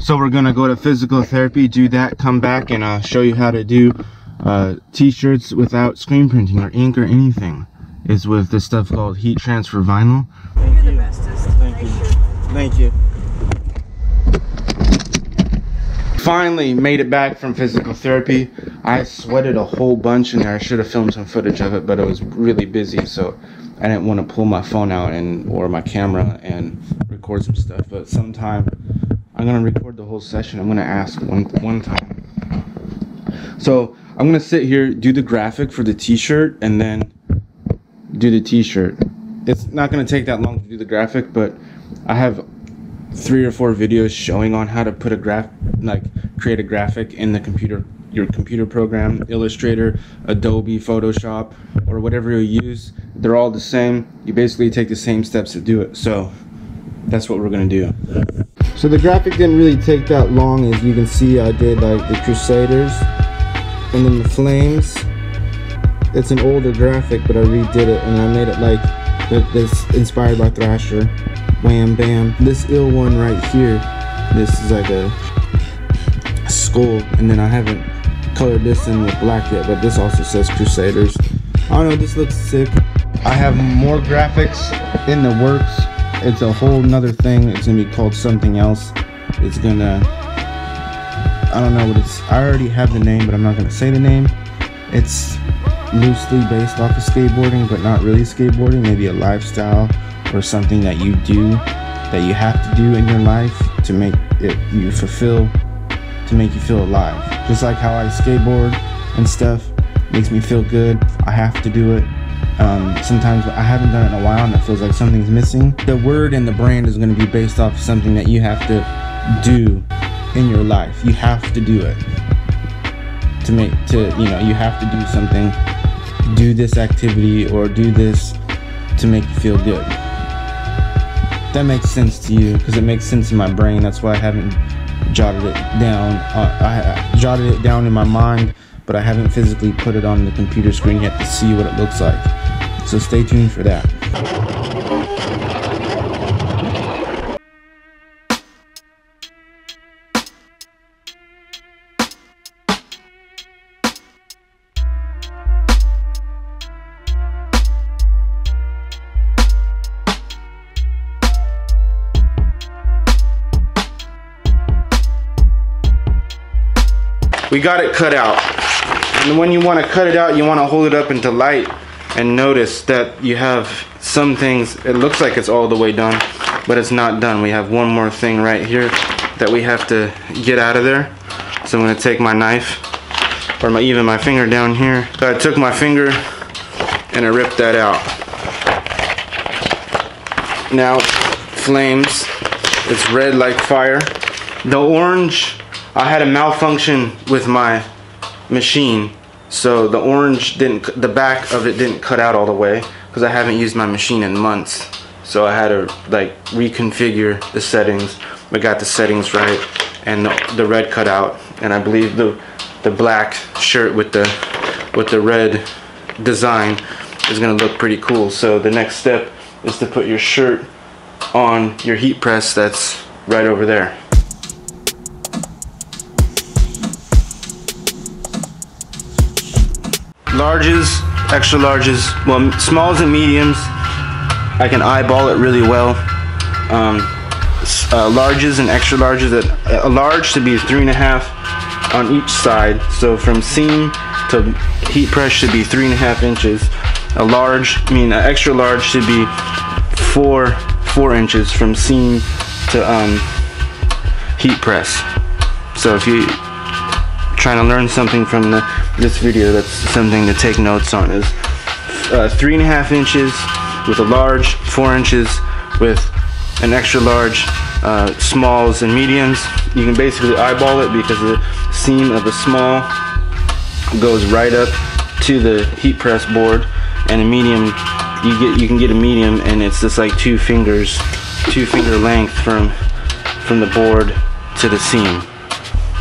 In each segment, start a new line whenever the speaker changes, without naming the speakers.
So we're gonna go to physical therapy, do that, come back, and show you how to do t-shirts without screen printing or ink or anything. It's with this stuff called heat transfer vinyl.
You're the bestest.
Thank you. Finally made it back from physical therapy. I sweated a whole bunch in there. I should have filmed some footage of it, but I was really busy, so I didn't want to pull my phone out or my camera and record some stuff. But sometime I'm gonna record the whole session. I'm gonna ask one time. So I'm gonna sit here, do the graphic for the t-shirt, and then do the t-shirt. It's not gonna take that long to do the graphic, but I have 3 or 4 videos showing on how to put create a graphic in the your computer program, Illustrator, Adobe, Photoshop, or whatever you use. They're all the same. You basically take the same steps to do it. So that's what we're gonna do. So the graphic didn't really take that long. As you can see, I did like the Crusaders and then the Flames. It's an older graphic, but I redid it and I made it like this, inspired by Thrasher. Wham Bam. This ill one right here, this is like a skull, and then I haven't colored this in with black yet, but this also says Crusaders. I don't know, this looks sick. I have more graphics in the works. It's a whole nother thing. It's gonna be called something else. It's gonna, I don't know what it's, I already have the name, but I'm not gonna say the name. It's loosely based off of skateboarding, but not really skateboarding. Maybe a lifestyle or something that you do, that you have to do in your life to make you feel alive. Just like how I skateboard and stuff makes me feel good. I have to do it. Sometimes I haven't done it in a while and it feels like something's missing. The word and the brand is going to be based off something that you have to do in your life. You have to do it you have to do something, do this activity or do this to make you feel good. That makes sense to you because it makes sense in my brain. That's why I haven't jotted it down. I jotted it down in my mind, but I haven't physically put it on the computer screen yet to see what it looks like. So stay tuned for that. We got it cut out, and when you want to cut it out, you want to hold it up into light and notice that you have some things. It looks like it's all the way done, but it's not done. We have one more thing right here that we have to get out of there. So I'm going to take my knife, or even my finger down here. So I took my finger and I ripped that out. Now Flames, it's red like fire. The orange, I had a malfunction with my machine, so the orange the back of it didn't cut out all the way because I haven't used my machine in months. So I had to like reconfigure the settings. I got the settings right, and the red cut out, and I believe the black shirt with the red design is gonna look pretty cool. So the next step is to put your shirt on your heat press that's right over there. Larges, extra larges, well, smalls and mediums, I can eyeball it really well. Larges and extra larges, a large should be 3.5 on each side. So from seam to heat press should be 3.5 inches. An extra large should be 4 inches from seam to heat press. So if you're trying to learn something from this video, that's something to take notes on, is 3.5 inches with a large, 4 inches with an extra large, smalls and mediums. You can basically eyeball it because the seam of the small goes right up to the heat press board, and a medium, you can get a medium, and it's just like two finger length from the board to the seam.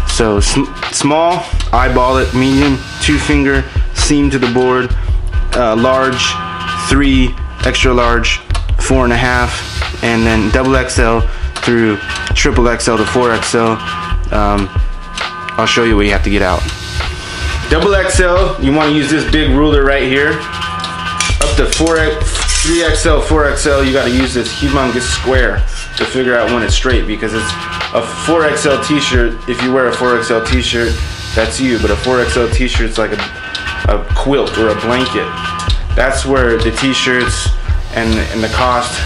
So small, eyeball it. Medium, 2 finger seam to the board. Large, 3, extra large, 4.5, and then double XL through triple XL to 4XL. I'll show you what you have to get out. Double XL, you want to use this big ruler right here. Up to 3XL, 4XL, you got to use this humongous square to figure out when it's straight, because it's a 4XL t-shirt. If you wear a 4XL t-shirt, that's you, but a 4XL t-shirt is like a quilt or a blanket. That's where the t-shirts and the cost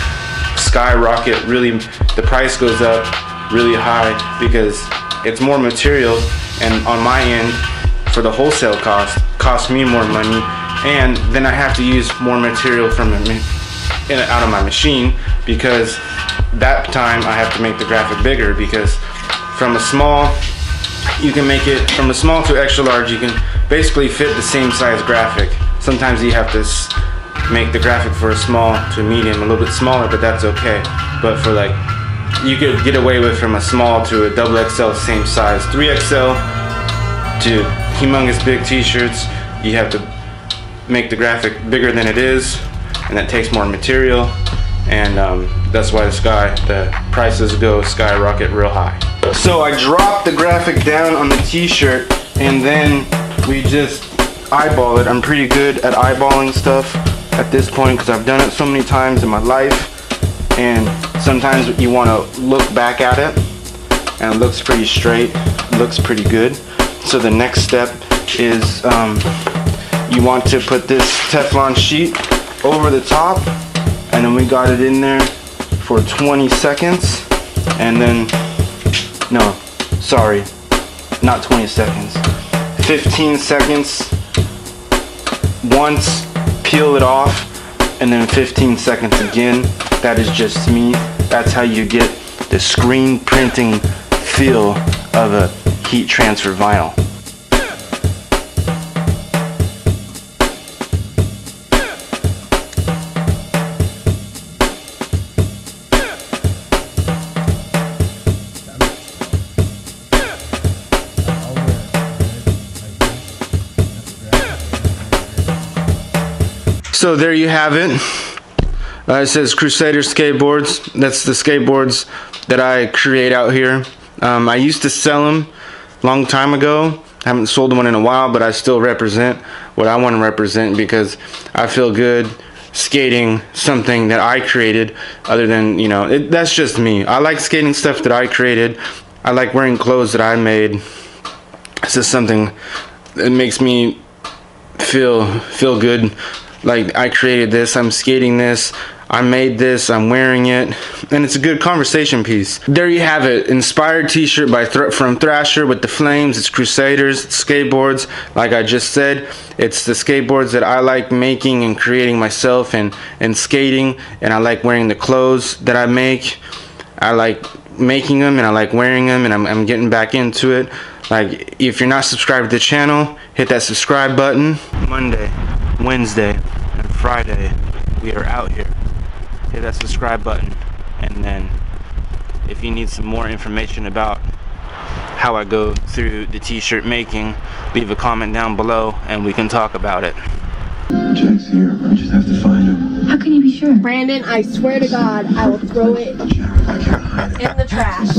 skyrocket. Really, the price goes up really high because it's more material, and on my end, for the wholesale costs me more money, and then I have to use more material from out of my machine, because that time I have to make the graphic bigger, because from a small, you can make it from a small to extra large, you can basically fit the same size graphic. Sometimes you have to make the graphic for a small to a medium a little bit smaller, but that's okay. But for like, you could get away with from a small to a double XL same size. 3XL to humongous big t-shirts, you have to make the graphic bigger than it is, and that takes more material, and that's why the prices skyrocket real high. So I dropped the graphic down on the t-shirt, and then we just eyeball it. I'm pretty good at eyeballing stuff at this point because I've done it so many times in my life, and sometimes you want to look back at it and it looks pretty straight, it looks pretty good. So the next step is you want to put this Teflon sheet over the top, and then we got it in there for 20 seconds, and then, no, sorry, not 20 seconds, 15 seconds once, peel it off, and then 15 seconds again. That is just me. That's how you get the screen printing feel of a heat transfer vinyl. So there you have it. It says Crusader skateboards. That's the skateboards that I create out here. I used to sell them a long time ago. I haven't sold one in a while, but I still represent what I want to represent because I feel good skating something that I created, other than, you know, that's just me. I like skating stuff that I created. I like wearing clothes that I made. It's just something that makes me feel good. Like, I created this, I'm skating this, I made this, I'm wearing it, and it's a good conversation piece. There you have it, inspired t-shirt by from Thrasher with the flames. It's Crusaders, it's skateboards. Like I just said, it's the skateboards that I like making and creating myself and skating, and I like wearing the clothes that I make. I like making them and I like wearing them, and I'm getting back into it. Like, if you're not subscribed to the channel, hit that subscribe button. Monday, Wednesday, and Friday, we are out here. Hit that subscribe button, and then if you need some more information about how I go through the t-shirt making, leave a comment down below and we can talk about it.
Jack's here. I just have to find him.
How can you be sure? Brandon, I swear to God, I will throw it in the trash.